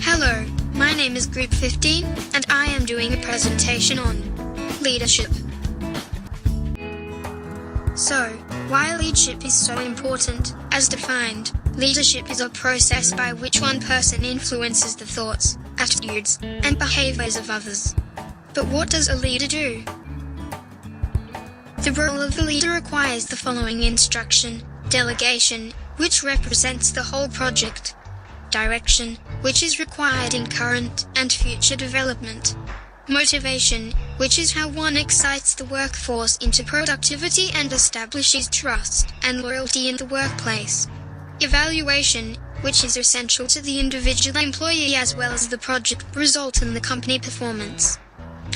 Hello, my name is Group 15, and I am doing a presentation on leadership. So, why leadership is so important? As defined, leadership is a process by which one person influences the thoughts, attitudes, and behaviors of others. But what does a leader do? The role of the leader requires the following: instruction, delegation, which represents the whole project, direction, which is required in current and future development, motivation, which is how one excites the workforce into productivity and establishes trust and loyalty in the workplace, evaluation, which is essential to the individual employee as well as the project result and the company performance,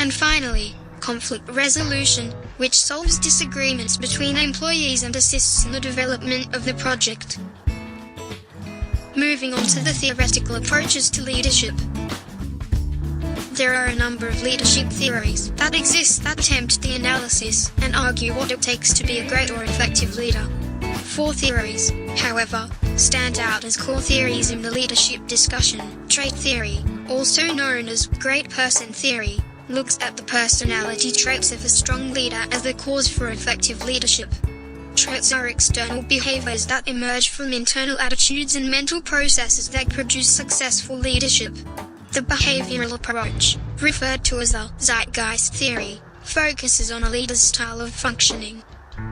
and finally, conflict resolution, which solves disagreements between employees and assists in the development of the project. Moving on to the theoretical approaches to leadership. There are a number of leadership theories that exist that attempt the analysis and argue what it takes to be a great or effective leader. 4 theories, however, stand out as core theories in the leadership discussion. Trait theory, also known as great person theory, looks at the personality traits of a strong leader as the cause for effective leadership. Traits are external behaviors that emerge from internal attitudes and mental processes that produce successful leadership. The behavioral approach, referred to as the zeitgeist theory, focuses on a leader's style of functioning.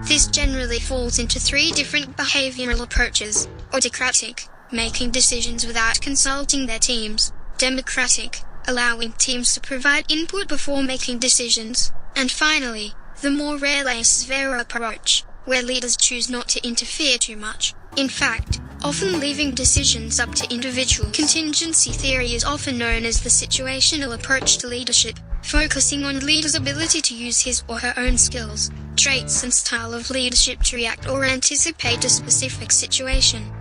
This generally falls into 3 different behavioral approaches: autocratic, making decisions without consulting their teams; democratic, allowing teams to provide input before making decisions; and finally, the more laissez-faire approach, where leaders choose not to interfere too much. In fact, often leaving decisions up to individuals. Contingency theory is often known as the situational approach to leadership, focusing on leaders' ability to use his or her own skills, traits and style of leadership to react or anticipate a specific situation.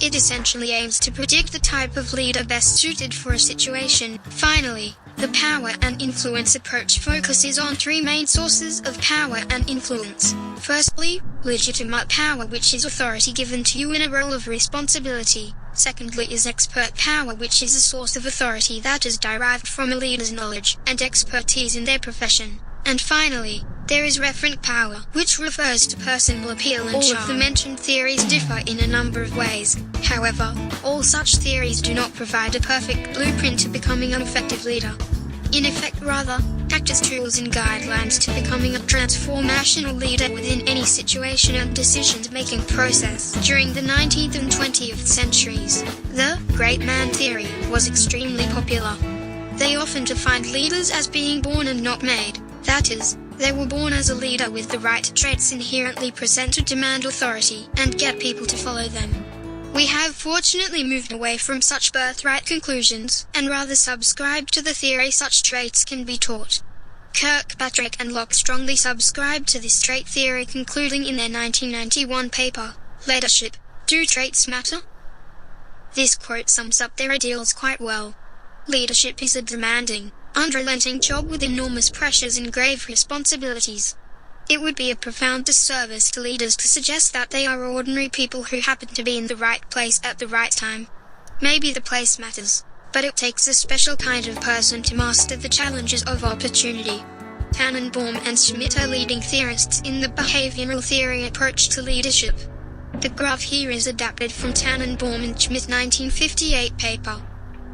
It essentially aims to predict the type of leader best suited for a situation. Finally, the power and influence approach focuses on 3 main sources of power and influence. Firstly, legitimate power, which is authority given to you in a role of responsibility. Secondly is expert power, which is a source of authority that is derived from a leader's knowledge and expertise in their profession. And finally, there is referent power, which refers to personal appeal and charm. All of the mentioned theories differ in a number of ways. However, all such theories do not provide a perfect blueprint to becoming an effective leader. In effect, rather, act as tools and guidelines to becoming a transformational leader within any situation and decision-making process. During the 19th and 20th centuries, the great man theory was extremely popular. They often defined leaders as being born and not made. That is, they were born as a leader with the right traits inherently present to demand authority and get people to follow them. We have fortunately moved away from such birthright conclusions, and rather subscribe to the theory such traits can be taught. Kirkpatrick and Locke strongly subscribed to this trait theory, concluding in their 1991 paper, Leadership, Do Traits Matter? This quote sums up their ideals quite well. Leadership is a demanding, unrelenting job with enormous pressures and grave responsibilities. It would be a profound disservice to leaders to suggest that they are ordinary people who happen to be in the right place at the right time. Maybe the place matters, but it takes a special kind of person to master the challenges of opportunity. Tannenbaum and Schmidt are leading theorists in the behavioral theory approach to leadership. The graph here is adapted from Tannenbaum and Schmidt 1958 paper.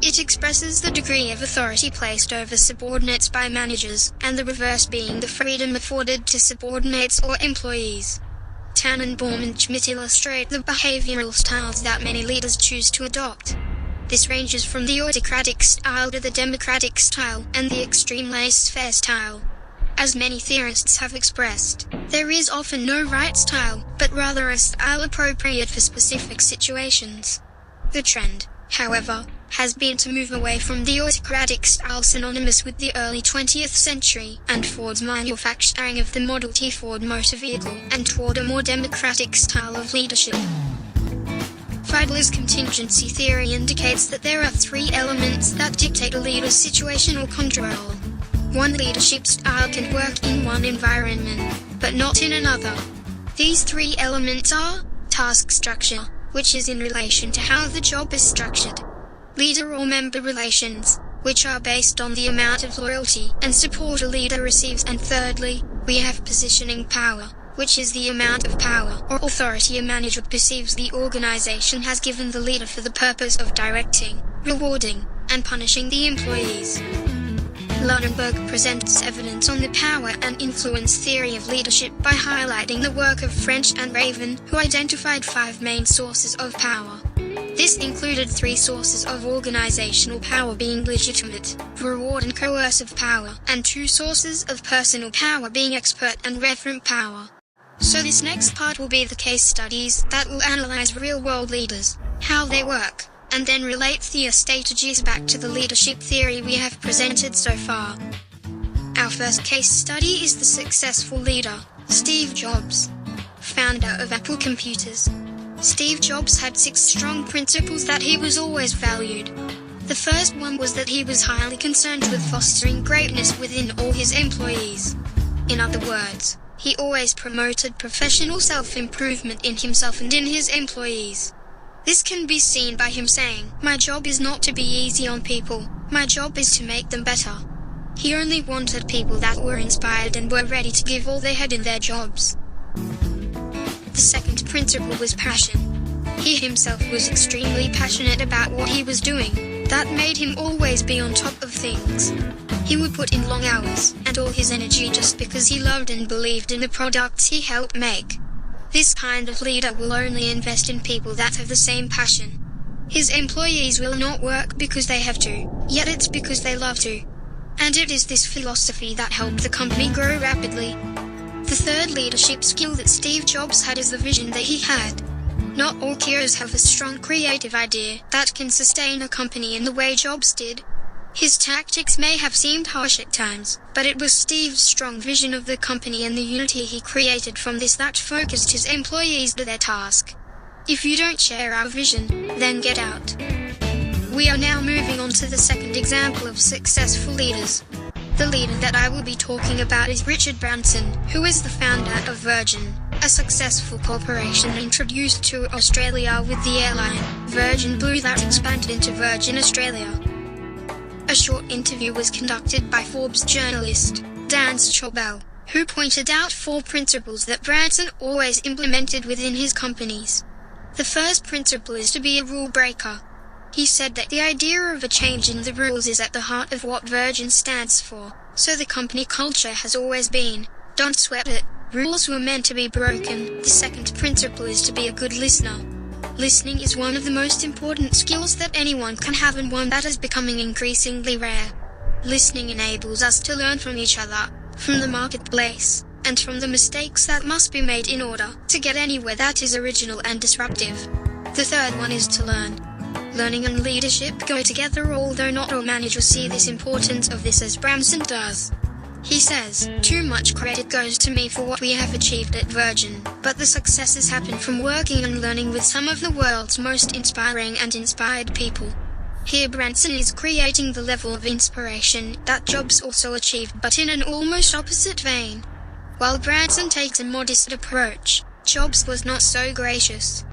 It expresses the degree of authority placed over subordinates by managers, and the reverse being the freedom afforded to subordinates or employees. Tannenbaum and Schmidt illustrate the behavioral styles that many leaders choose to adopt. This ranges from the autocratic style to the democratic style and the extreme laissez-faire style. As many theorists have expressed, there is often no right style, but rather a style appropriate for specific situations. The trend, however, has been to move away from the autocratic style synonymous with the early 20th century and Ford's manufacturing of the Model T Ford motor vehicle, and toward a more democratic style of leadership. Fidler's contingency theory indicates that there are 3 elements that dictate a leader's situational control. One leadership style can work in one environment, but not in another. These three elements are task structure, which is in relation to how the job is structured; leader or member relations, which are based on the amount of loyalty and support a leader receives; and thirdly, we have positioning power, which is the amount of power or authority a manager perceives the organization has given the leader for the purpose of directing, rewarding, and punishing the employees. Lunenburg presents evidence on the power and influence theory of leadership by highlighting the work of French and Raven, who identified 5 main sources of power. This included 3 sources of organizational power being legitimate, reward and coercive power, and 2 sources of personal power being expert and reverent power. So this next part will be the case studies that will analyze real-world leaders, how they work, and then relate their strategies back to the leadership theory we have presented so far. Our first case study is the successful leader, Steve Jobs, founder of Apple Computers. Steve Jobs had 6 strong principles that he was always valued. The first one was that he was highly concerned with fostering greatness within all his employees. In other words, he always promoted professional self-improvement in himself and in his employees. This can be seen by him saying, "My job is not to be easy on people, my job is to make them better." He only wanted people that were inspired and were ready to give all they had in their jobs. The second principle was passion. He himself was extremely passionate about what he was doing. That made him always be on top of things. He would put in long hours and all his energy just because he loved and believed in the products he helped make. This kind of leader will only invest in people that have the same passion. His employees will not work because they have to, yet it's because they love to. And it is this philosophy that helped the company grow rapidly. The third leadership skill that Steve Jobs had is the vision that he had. Not all CEOs have a strong creative idea that can sustain a company in the way Jobs did. His tactics may have seemed harsh at times, but it was Steve's strong vision of the company and the unity he created from this that focused his employees to their task. If you don't share our vision, then get out. We are now moving on to the second example of successful leaders. The leader that I will be talking about is Richard Branson, who is the founder of Virgin, a successful corporation introduced to Australia with the airline Virgin Blue that expanded into Virgin Australia. A short interview was conducted by Forbes journalist Dan Schobel, who pointed out 4 principles that Branson always implemented within his companies. The first principle is to be a rule breaker. He said that the idea of a change in the rules is at the heart of what Virgin stands for, so the company culture has always been, "Don't sweat it, rules were meant to be broken." The second principle is to be a good listener. Listening is one of the most important skills that anyone can have, and one that is becoming increasingly rare. Listening enables us to learn from each other, from the marketplace, and from the mistakes that must be made in order to get anywhere that is original and disruptive. The third one is to learn. Learning and leadership go together, although not all managers see this importance of this as Branson does. He says, "Too much credit goes to me for what we have achieved at Virgin, but the successes happen from working and learning with some of the world's most inspiring and inspired people." Here Branson is creating the level of inspiration that Jobs also achieved, but in an almost opposite vein. While Branson takes a modest approach, Jobs was not so gracious.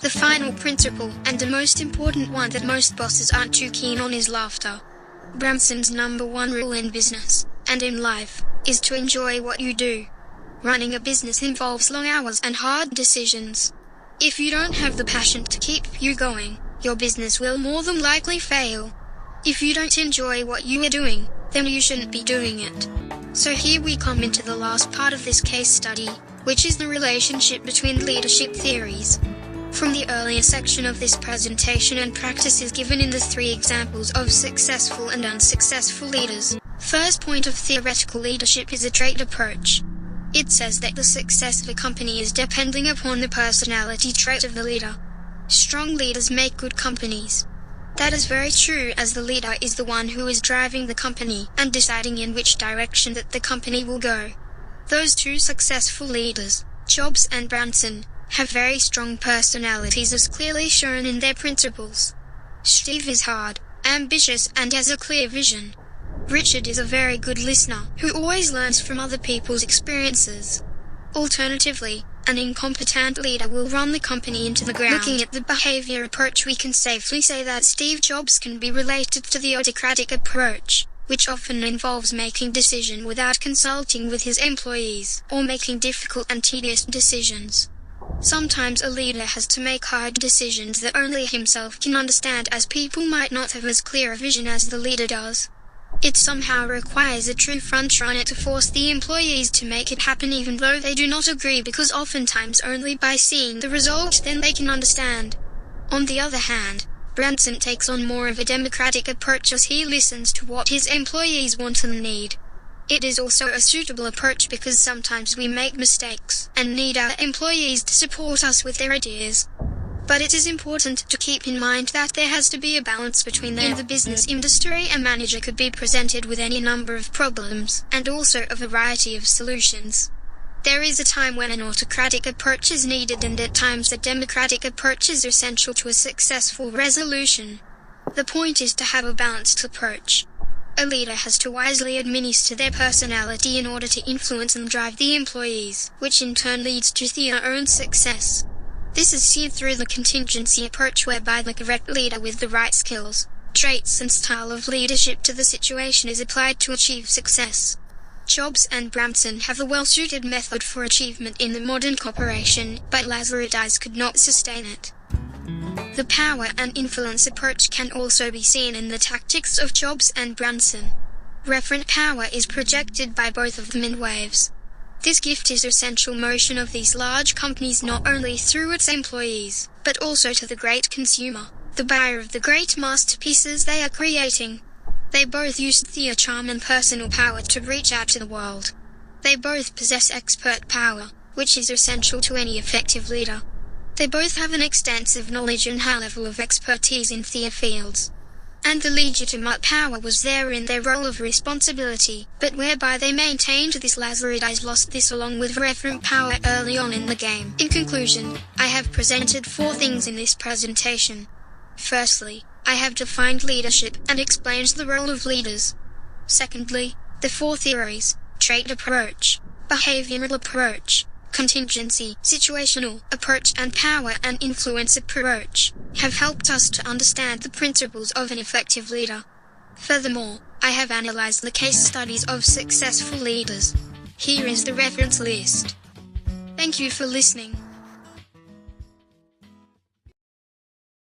The final principle, and the most important one that most bosses aren't too keen on, is laughter. Branson's number 1 rule in business, and in life, is to enjoy what you do. Running a business involves long hours and hard decisions. If you don't have the passion to keep you going, your business will more than likely fail. If you don't enjoy what you are doing, then you shouldn't be doing it. So here we come into the last part of this case study, which is the relationship between leadership theories. From the earlier section of this presentation and practices given in the 3 examples of successful and unsuccessful leaders, first point of theoretical leadership is a trait approach. It says that the success of a company is depending upon the personality trait of the leader. Strong leaders make good companies. That is very true, as the leader is the one who is driving the company and deciding in which direction that the company will go. Those 2 successful leaders, Jobs and Branson, have very strong personalities as clearly shown in their principles. Steve is hard, ambitious, and has a clear vision. Richard is a very good listener, who always learns from other people's experiences. Alternatively, an incompetent leader will run the company into the ground. Looking at the behavior approach, we can safely say that Steve Jobs can be related to the autocratic approach, which often involves making decisions without consulting with his employees, or making difficult and tedious decisions. Sometimes a leader has to make hard decisions that only himself can understand, as people might not have as clear a vision as the leader does. It somehow requires a true frontrunner to force the employees to make it happen even though they do not agree, because oftentimes only by seeing the result then they can understand. On the other hand, Branson takes on more of a democratic approach as he listens to what his employees want and need. It is also a suitable approach because sometimes we make mistakes and need our employees to support us with their ideas. But it is important to keep in mind that there has to be a balance between them. In the business industry, a manager could be presented with any number of problems, and also a variety of solutions. There is a time when an autocratic approach is needed, and at times a democratic approach is essential to a successful resolution. The point is to have a balanced approach. A leader has to wisely administer their personality in order to influence and drive the employees, which in turn leads to their own success. This is seen through the contingency approach, whereby the correct leader with the right skills, traits and style of leadership to the situation is applied to achieve success. Jobs and Branson have a well-suited method for achievement in the modern corporation, but Lazaridis could not sustain it. The power and influence approach can also be seen in the tactics of Jobs and Branson. Referent power is projected by both of them in waves. This gift is essential motion of these large companies not only through its employees, but also to the great consumer, the buyer of the great masterpieces they are creating. They both use their charm and personal power to reach out to the world. They both possess expert power, which is essential to any effective leader. They both have an extensive knowledge and high level of expertise in their fields. And the legitimate power was there in their role of responsibility, but whereby they maintained this, Lazaridis lost this along with referent power early on in the game. In conclusion, I have presented 4 things in this presentation. Firstly, I have defined leadership and explained the role of leaders. Secondly, the 4 theories: trait approach, behavioral approach, contingency, situational approach, and power and influence approach, have helped us to understand the principles of an effective leader. Furthermore, I have analyzed the case studies of successful leaders. Here is the reference list. Thank you for listening.